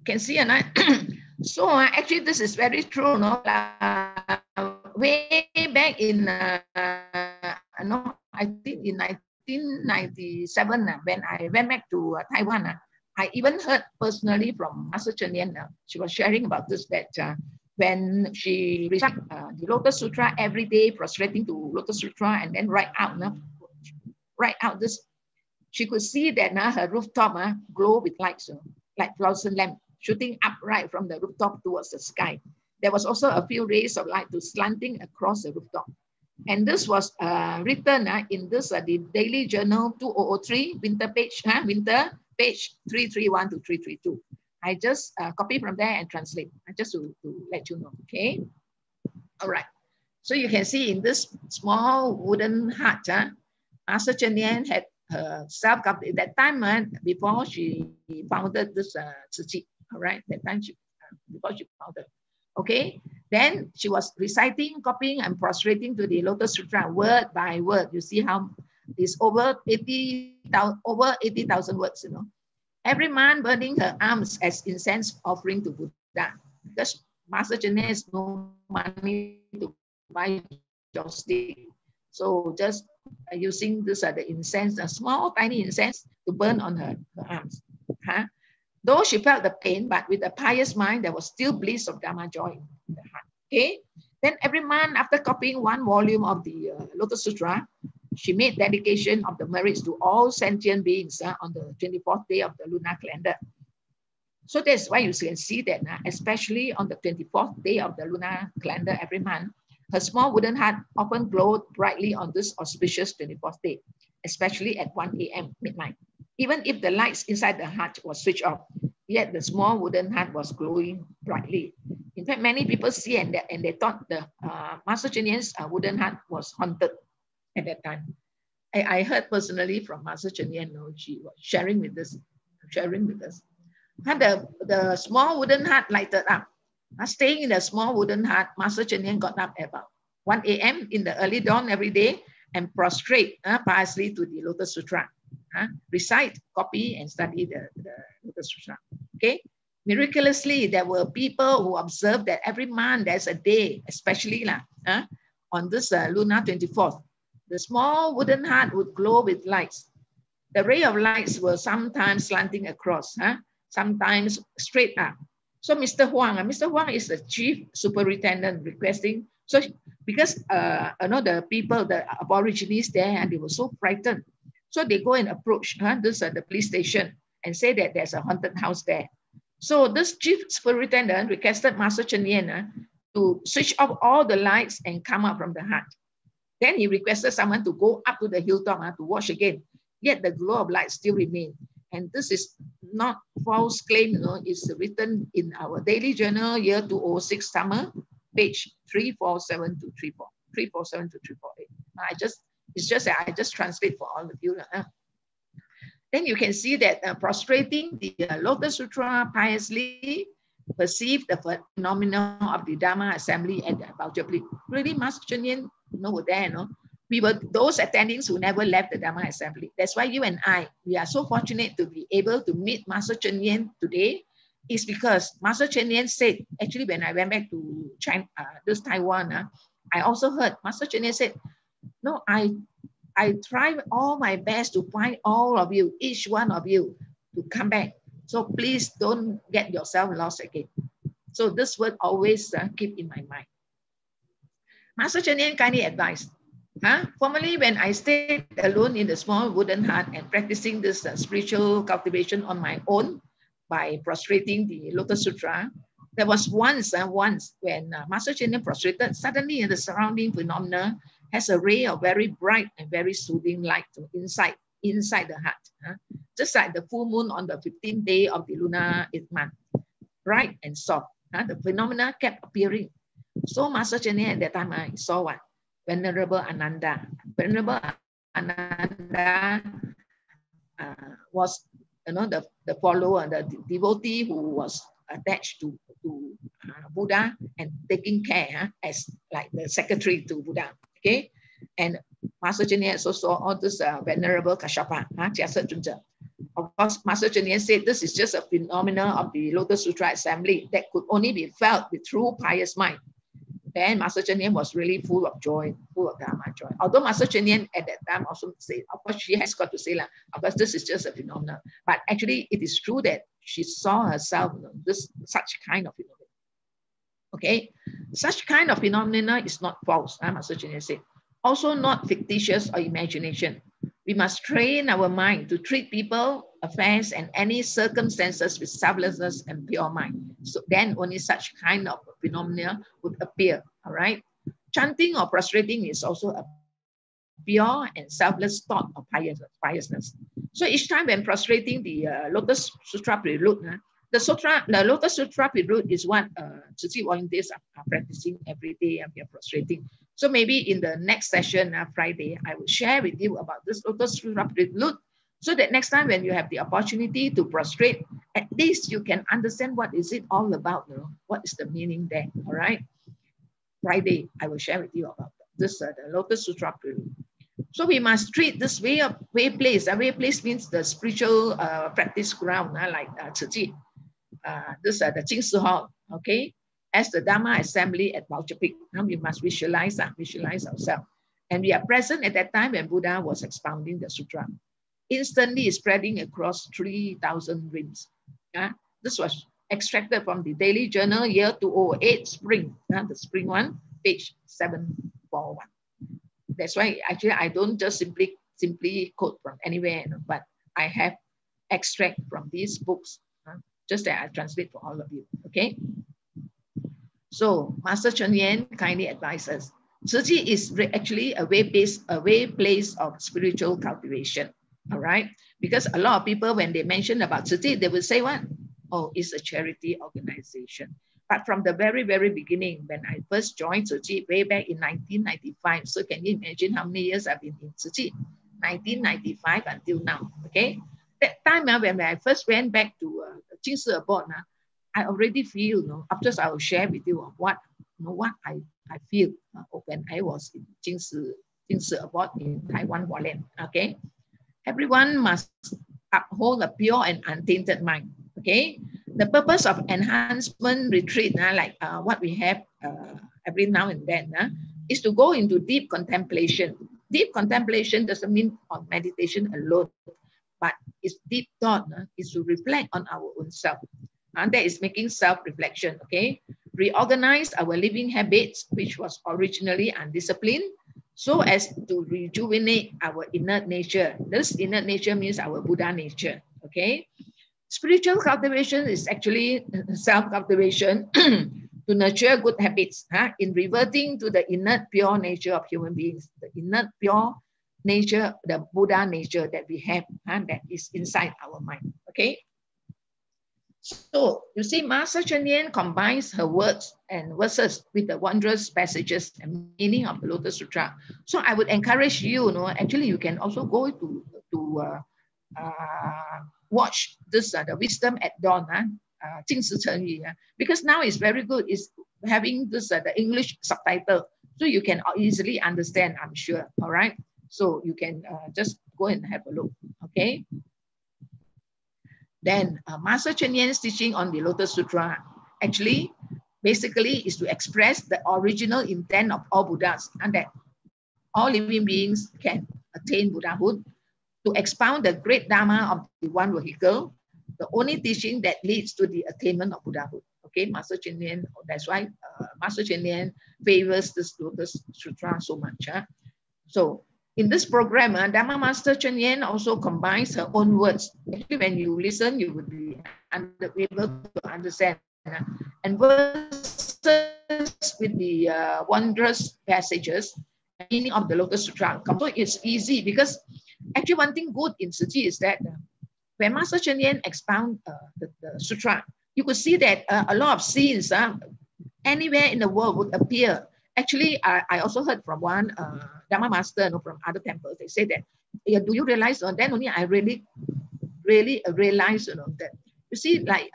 can see, and so actually this is very true. No, way back in no, I think in 1997 when I went back to Taiwan, I even heard personally from Master Cheng Yen. She was sharing about this, that when she recited the Lotus Sutra every day, prostrating to Lotus Sutra, and then write out this. She could see that her rooftop glow with lights, like fluorescent lamp shooting upright from the rooftop towards the sky. There was also a few rays of light slanting across the rooftop. And this was written in this the Daily Journal 2003, winter page 331 to 332. I just copy from there and translate, just to let you know, okay? All right. So you can see in this small wooden hut, Master Cheng Yen had herself at that time before she founded this Tzu. All right, that time before she founded. Okay, then she was reciting, copying, and prostrating to the Lotus Sutra word by word. You see how it's over 80,000 words. You know, every man burning her arms as incense offering to Buddha, because Master Cheng Yen has no money to buy joystick. So just using this the incense, a small tiny incense to burn on her arms. Though she felt the pain, but with a pious mind, there was still bliss of Dhamma joy in the heart. Okay. Then every month, after copying 1 volume of the Lotus Sutra, she made dedication of the merits to all sentient beings on the 24th day of the lunar calendar. So that's why you can see that, especially on the 24th day of the lunar calendar every month, her small wooden heart often glowed brightly on this auspicious 24th day, especially at 1 a.m. midnight. Even if the lights inside the hut was switched off, yet the small wooden hut was glowing brightly. In fact, many people see and they thought the Master Cheng Yen's wooden hut was haunted at that time. I heard personally from Master Cheng Yen, she was sharing with us. Had the small wooden hut lighted up. Staying in the small wooden hut, Master Cheng Yen got up at about 1 a.m. in the early dawn every day and prostrate piously to the Lotus Sutra. Recite, copy, and study the Lotus Sutra. Okay. Miraculously, there were people who observed that every month there's a day, especially on this lunar 24th, the small wooden hut would glow with lights. The ray of lights were sometimes slanting across, sometimes straight up. So Mr. Huang is the chief superintendent requesting. So because the people, the aborigines there, and they were so frightened. So they go and approach the police station and say that there's a haunted house there. So this chief superintendent requested Master Cheng Yen to switch off all the lights and come out from the hut. Then he requested someone to go up to the hilltop to watch again. Yet the glow of light still remained. And this is not false claim, it's written in our daily journal, year 2006 summer, page 347 to 348. It's just that I just translate for all of you. Then you can see that prostrating the Lotus Sutra piously perceived the phenomenon of the Dharma assembly at Baljaplik. Really, Master Cheng Yen were there, We were those attendings who never left the Dharma assembly. That's why you and I, we are so fortunate to be able to meet Master Cheng Yen today. Is because Master Cheng Yen said, actually when I went back to China, Taiwan, I also heard Master Cheng Yen said, no, I try all my best to find all of you, each one of you, to come back. So please don't get yourself lost again. So this word always keep in my mind. Master Cheng Yen kindly advised, formerly when I stayed alone in the small wooden hut and practicing this spiritual cultivation on my own by prostrating the Lotus Sutra, there was once when Master Cheng Yen prostrated, suddenly the surrounding phenomena has a ray of very bright and very soothing light inside the hut, just like the full moon on the 15th day of the lunar 8th month, bright and soft. The phenomena kept appearing. So Master Cheng Yen at that time he saw one, Venerable Ananda. Venerable Ananda was the follower, the devotee who was attached to Buddha and taking care as like the secretary to Buddha. Okay, and Master Cheng Yen also saw all this Venerable Kashyapa, Of course, Master Cheng Yen said this is just a phenomenon of the Lotus Sutra assembly that could only be felt with true pious mind. Then Master Cheng Yen was really full of joy, full of Dharma joy. Although Master Cheng Yen at that time also said, of course she has got to say, of course this is just a phenomenon. But actually it is true that she saw herself such kind of phenomenon. Okay, such kind of phenomena is not false, Master Cheng Yen said. Also not fictitious or imagination. We must train our mind to treat people, affairs, and any circumstances with selflessness and pure mind. So then only such kind of phenomena would appear, all right? Chanting or prostrating is also a pure and selfless thought of piousness. So each time when prostrating the Lotus Sutra Prelude, the Lotus Sutra Prelude is what Tzu Chi volunteers are practicing every day and we are prostrating. So maybe in the next session, Friday, I will share with you about this Lotus Sutra Prelude so that next time when you have the opportunity to prostrate, at least you can understand what is it all about, what is the meaning there, all right? Friday, I will share with you about this, the Lotus Sutra Prelude. So we must treat this way place. Way place means the spiritual practice ground, like Tzu Chi. This the Jingsi Hall, okay, as the Dharma assembly at Baljapik. Now we must visualize ourselves. And we are present at that time when Buddha was expounding the sutra. Instantly spreading across 3,000 rims. This was extracted from the daily journal, year 2008, spring, the spring one, page 741. That's why actually I don't just simply quote from anywhere, but I have extract from these books, just that I translate for all of you. Okay. So Master Cheng Yen kindly advises, Tzu Chi is actually a way place of spiritual cultivation. All right. Because a lot of people, when they mention about Tzu Chi, they will say what? Oh, it's a charity organization. But from the very, very beginning, when I first joined Tzu Chi way back in 1995, so can you imagine how many years I've been in Tzu Chi? 1995 until now, okay? That time when I first went back to Jing Si Abode, I already feel, after I will share with you what I feel when I was in Jing Si Abode in Taiwan, Hualien, okay? Everyone must uphold a pure and untainted mind, okay? The purpose of enhancement retreat, like what we have every now and then, is to go into deep contemplation. Deep contemplation doesn't mean on meditation alone, but it's deep thought, is to reflect on our own self. And that is making self-reflection, okay? Reorganize our living habits, which was originally undisciplined, so as to rejuvenate our innate nature. This innate nature means our Buddha nature, okay? Spiritual cultivation is actually self-cultivation to nurture good habits, in reverting to the innate pure nature of human beings, the innate pure nature, the Buddha nature that we have, that is inside our mind, okay? So you see, Master Cheng Yen combines her words and verses with the wondrous passages and meaning of the Lotus Sutra. So I would encourage you, actually you can also go to watch this, the Wisdom at Dawn, Jing Si Cheng Yu, because now it's very good. It's having this the English subtitle, so you can easily understand, I'm sure. All right, so you can just go and have a look. Okay. Then Master Cheng Yen's teaching on the Lotus Sutra actually basically is to express the original intent of all Buddhas, and that all living beings can attain Buddhahood, to expound the great Dharma of the one vehicle, the only teaching that leads to the attainment of Buddhahood. Okay, Master Cheng Yen, that's why Master Cheng Yen favors this Lotus Sutra so much. So in this program, Dharma Master Cheng Yen also combines her own words. Actually, when you listen, you would be able to understand. And verses with the wondrous passages, meaning of the Lotus Sutra. So it's easy because actually one thing good in Tzu Chi is that when Master Cheng Yen expound the sutra, you could see that a lot of scenes anywhere in the world would appear. Actually, I also heard from one Dharma master from other temples. They say that, do you realize? Then only I really realized that. You see, like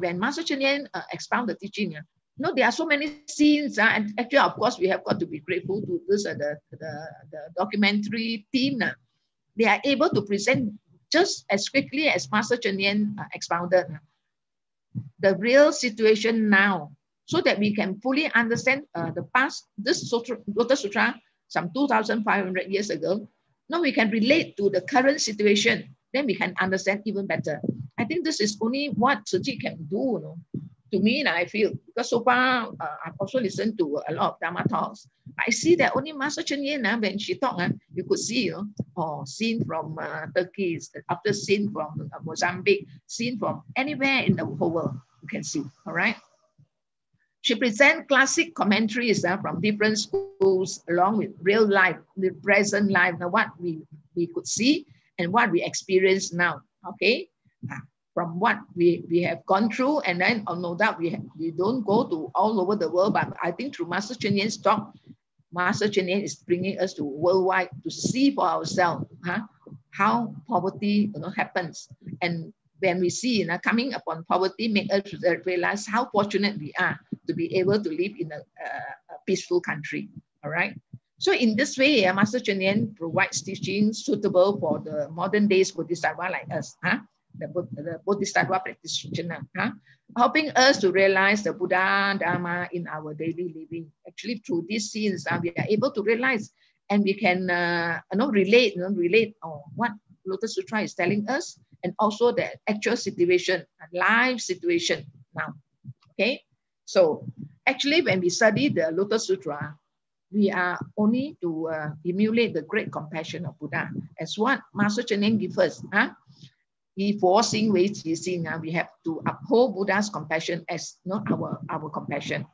when Master Cheng Yen expound the teaching, there are so many scenes, and actually, of course, we have got to be grateful to this the documentary team. They are able to present just as quickly as Master Cheng Yen expounded the real situation now, so that we can fully understand the past. This Lotus Sutra, some 2,500 years ago, now we can relate to the current situation. Then we can understand even better. I think this is only what Tzu Chi can do. To me, I feel, because so far I've also listened to a lot of Dharma talks. I see that only Master Cheng Yen, when she talked, you could see, scene from Turkey, after scene from Mozambique, scene from anywhere in the whole world, you can see. All right. She presents classic commentaries from different schools, along with real life, the present life, what we could see and what we experience now. Okay. From what we have gone through, and then no doubt we don't go to all over the world, but I think through Master Cheng Yen's talk, Master Cheng Yen is bringing us to worldwide to see for ourselves how poverty happens. And when we see coming upon poverty, make us realize how fortunate we are to be able to live in a peaceful country. All right. So in this way, Master Cheng Yen provides teachings suitable for the modern days Bodhisattva like us. The Bodhisattva practitioner, helping us to realize the Buddha Dharma in our daily living. Actually, through these scenes, we are able to realize, and we can relate what Lotus Sutra is telling us, and also the actual situation, life situation now. Okay, so actually, when we study the Lotus Sutra, we are only to emulate the great compassion of Buddha. As what Master Cheng Yen gives us. We have to uphold Buddha's compassion as not our compassion.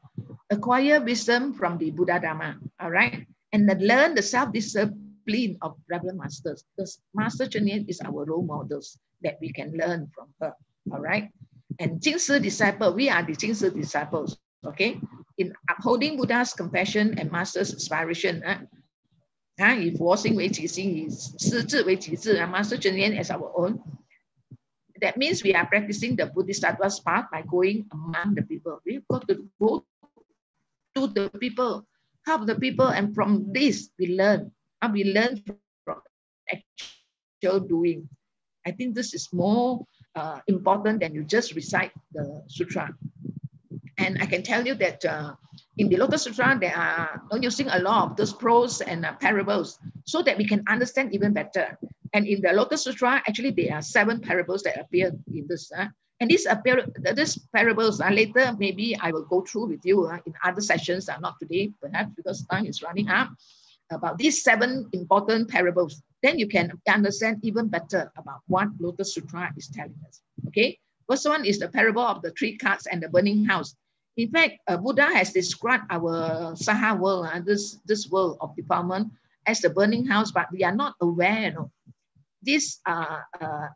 Acquire wisdom from the Buddha Dharma, all right? And then learn the self-discipline of Reverend Masters. Because Master Cheng Yen is our role models that we can learn from her, all right? And Jingsi disciple, we are the Jingsi disciples, okay? In upholding Buddha's compassion and Master's inspiration, if Huah为己心, is 视智为己智, Master Cheng Yen as our own. That means we are practicing the Bodhisattva's path by going among the people. We've got to go to the people, help the people, and from this we learn. We learn from actual doing. I think this is more important than you just recite the sutra. And I can tell you that in the Lotus Sutra, they are using a lot of those prose and parables so that we can understand even better. And in the Lotus Sutra, actually, there are 7 parables that appear in this. And these parables, later, maybe I will go through with you in other sessions, not today, perhaps because time is running up, about these 7 important parables. Then you can understand even better about what Lotus Sutra is telling us. Okay, first one is the parable of the 3 carts and the burning house. In fact, Buddha has described our Saha world, this world of defilement, as the burning house, but we are not aware. These are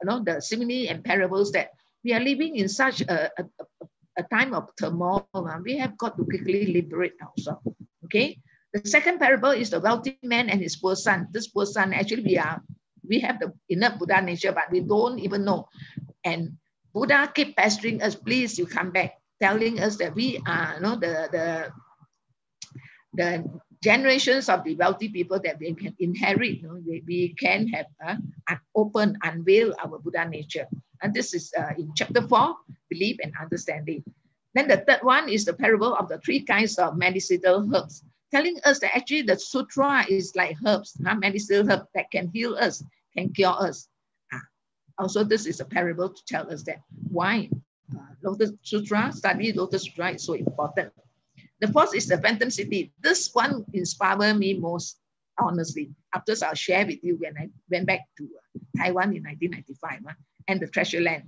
the simile and parables that we are living in such a time of turmoil. We have got to quickly liberate ourselves. Okay. The second parable is the wealthy man and his poor son. This poor son, actually, we have the inner Buddha nature, but we don't even know. And Buddha keep pestering us, please, you come back, telling us that we are the generations of the wealthy people that we can inherit. We can have unveil our Buddha nature. And this is in chapter 4, belief and understanding. Then the third one is the parable of the 3 kinds of medicinal herbs, telling us that actually the sutra is like herbs, medicinal herbs that can heal us, can cure us. Also, this is a parable to tell us that why Lotus Sutra, study Lotus Sutra is so important. The fourth is the Phantom City. This one inspired me most, honestly. After I'll share with you when I went back to Taiwan in 1995 and the Treasure Land,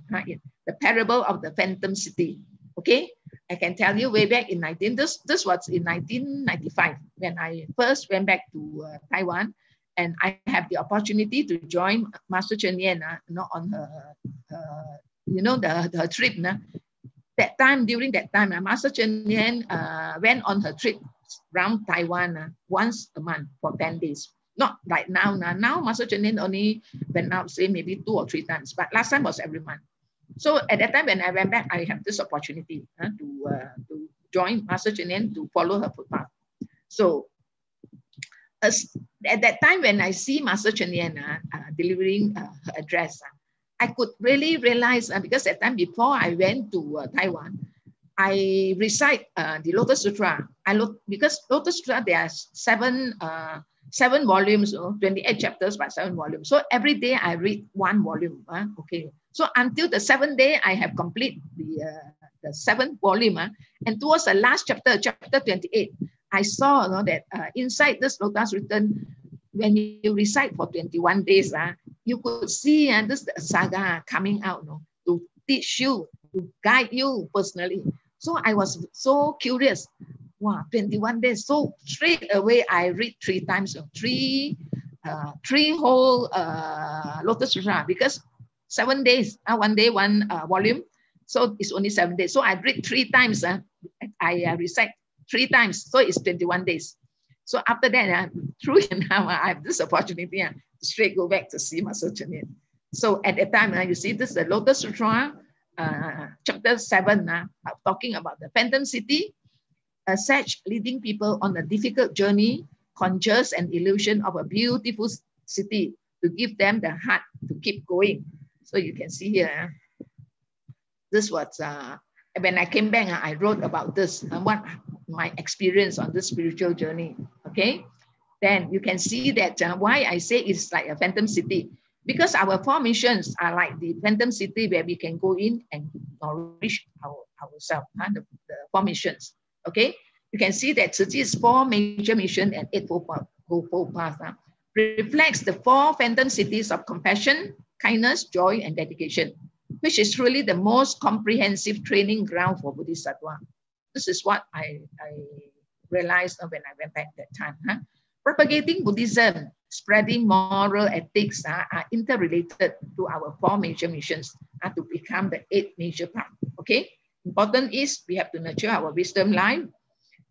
the parable of the Phantom City. Okay, I can tell you way back in this was in 1995 when I first went back to Taiwan, and I have the opportunity to join Master Cheng Yen on her trip. During that time, Master Cheng Yen went on her trip around Taiwan once a month for 10 days. Not like now. Now Master Cheng Yen only went out, say maybe 2 or 3 times, but last time was every month. So at that time when I went back, I have this opportunity to join Master Cheng Yen to follow her footpath. So at that time when I see Master Cheng Yen delivering her address, I could really realize, because at that time before I went to Taiwan, I recite the Lotus Sutra. Because Lotus Sutra, there are 7 volumes, 28 chapters by 7 volumes. So every day I read 1 volume. Okay. So until the 7th day, I have completed the 7th volume. And towards the last chapter, chapter 28, I saw that inside this Lotus written, when you recite for 21 days, you could see this saga coming out to teach you, to guide you personally. So I was so curious. Wow, 21 days. So straight away, I read 3 times, 3 whole Lotus Sutra, because 7 days, 1 day, 1 volume. So it's only 7 days. So I read 3 times. I recite 3 times. So it's 21 days. So after that, through now, I have this opportunity to straight go back to see Master Cheng Yen. So at that time, you see this, the Lotus Sutra, chapter 7, talking about the Phantom City, such leading people on a difficult journey, conjures an illusion of a beautiful city to give them the heart to keep going. So you can see here, this was, when I came back, I wrote about this, what my experience on this spiritual journey, okay? Then you can see that why I say it's like a phantom city, because our 4 missions are like the phantom city where we can go in and nourish ourselves, the 4 missions, okay? You can see that Tzu Chi's 4 major mission and 8 fold paths reflects the 4 phantom cities of compassion, kindness, joy, and dedication, which is really the most comprehensive training ground for Bodhisattva. This is what I realized when I went back that time. Propagating Buddhism, spreading moral ethics are interrelated to our 4 major missions to become the 8 major paths. Okay, important is we have to nurture our wisdom life,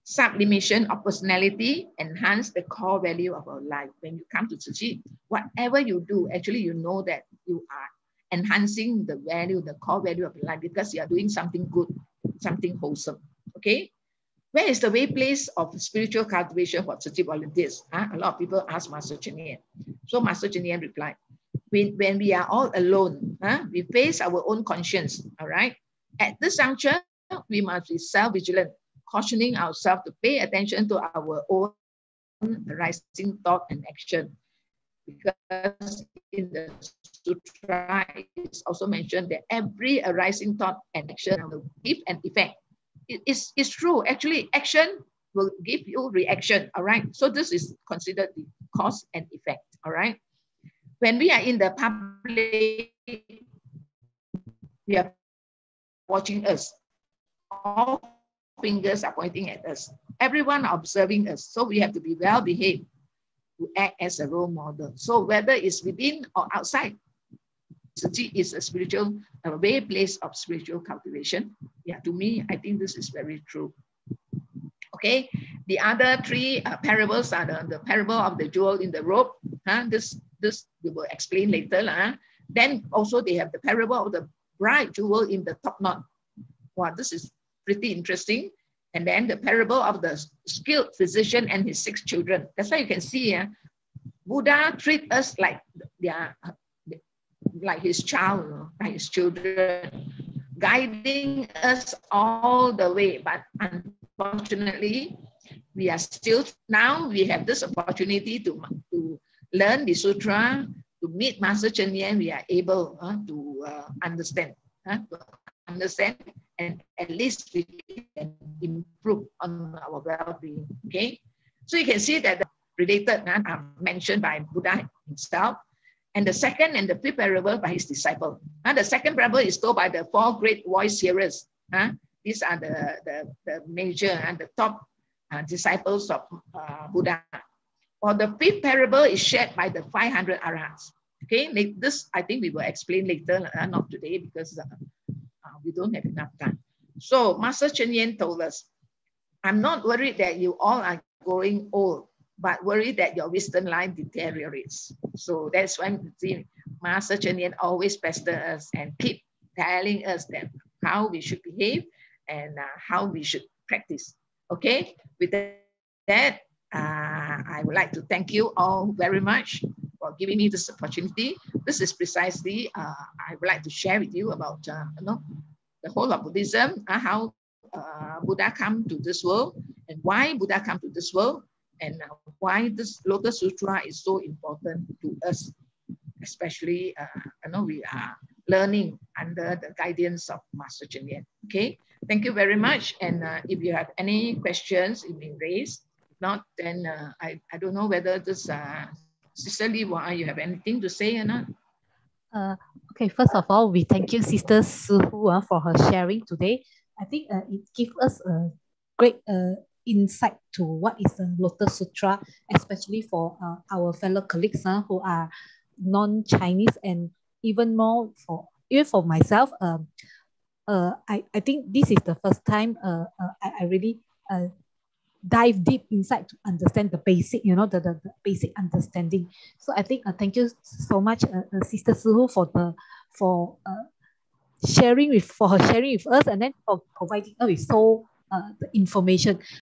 sublimation of personality, enhance the core value of our life. When you come to Tzu Chi, whatever you do, actually you know that you are enhancing the value, the core value of life, because you are doing something good, something wholesome. Okay, where is the way place of spiritual cultivation for Tzu Chi volunteers? A lot of people ask Master Cheng Yen. So Master Cheng Yen replied, when we are all alone, we face our own conscience, all right? At this juncture, we must be self-vigilant, cautioning ourselves to pay attention to our own arising thought and action. Because in the sutra, it's also mentioned that every arising thought and action will give an effect. It's true. Actually, action will give you reaction. All right. So this is considered the cause and effect. All right. When we are in the public, we are watching us. All fingers are pointing at us. Everyone observing us. So we have to be well behaved to act as a role model. So whether it's within or outside, Tzu Chi is a spiritual, a way place of spiritual cultivation. Yeah, to me, I think this is very true. Okay, the other 3 parables are the parable of the jewel in the rope. This we will explain later. Then also they have the parable of the bright jewel in the top knot. Wow, this is pretty interesting. And then the parable of the skilled physician and his 6 children. That's why you can see Buddha treat us like his child, like his children, guiding us all the way. But unfortunately, we are still, now we have this opportunity to learn the sutra, to meet Master Cheng Yen, we are able to understand, and at least we can improve on our well-being. Okay, so you can see that the related are mentioned by Buddha himself, and the second and the 5th parable by his disciple. The second parable is told by the 4 great voice hearers. These are the major and the top disciples of Buddha. Or the 5th parable is shared by the 500 arahants. Okay, this I think we will explain later, not today, because we don't have enough time. So Master Cheng Yen told us, I'm not worried that you all are growing old, but worried that your wisdom life deteriorates. So that's why Master Cheng Yen always pester us and keep telling us that how we should behave and how we should practice. Okay, with that, I would like to thank you all very much for giving me this opportunity. This is precisely I would like to share with you about the whole of Buddhism, how Buddha come to this world, and why Buddha come to this world, and why this Lotus Sutra is so important to us, especially we are learning under the guidance of Master Cheng Yen. Okay, thank you very much. And if you have any questions, you may raise. If not, then I don't know whether this Sister Li Huah, you have anything to say or not? Okay, first of all, we thank you, Sister Huah, for her sharing today. I think it gives us a great insight to what is the Lotus Sutra, especially for our fellow colleagues who are non-Chinese, and even more for myself. I think this is the first time I really dive deep inside to understand the basic, the basic understanding. So I think thank you so much, Sister Suhu, for sharing with us, and then for providing us with the information.